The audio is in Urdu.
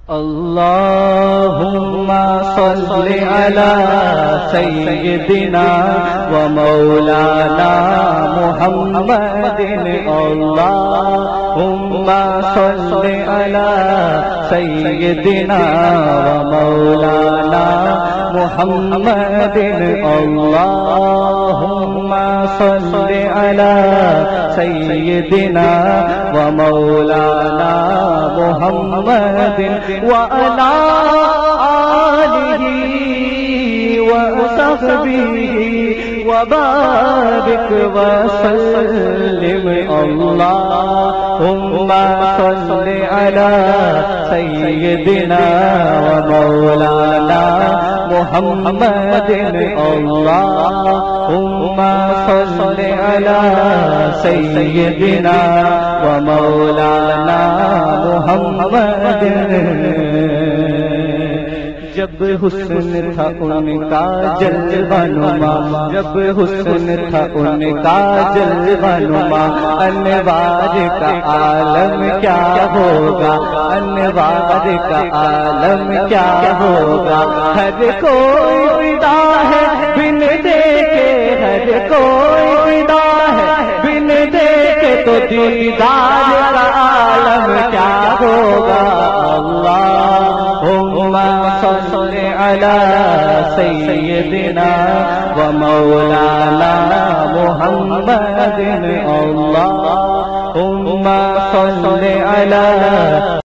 اللهم صل على سيدنا ومولانا محمد اللهم صل على سيدنا ومولانا محمد اللهم صل على سيدنا ومولانا محمد وعلى آله وصحبه وبارك وسلم اللهم صل على سيدنا ومولانا محمد اللهم صل على سيدنا ومولانا محمد جب حسن تھا ان کا جلوہ نما جب حسن تھا ان کا جلوہ نما انوار کا عالم کیا ہوگا انوار کا عالم کیا ہوگا ہر کوئی فدا ہے بن دیکھے ہر کوئی فدا ہے بن دیکھے تو دیدار کا عالم کیا ہوگا اللہم صل على سيدنا ومولانا محمد اللهم صل على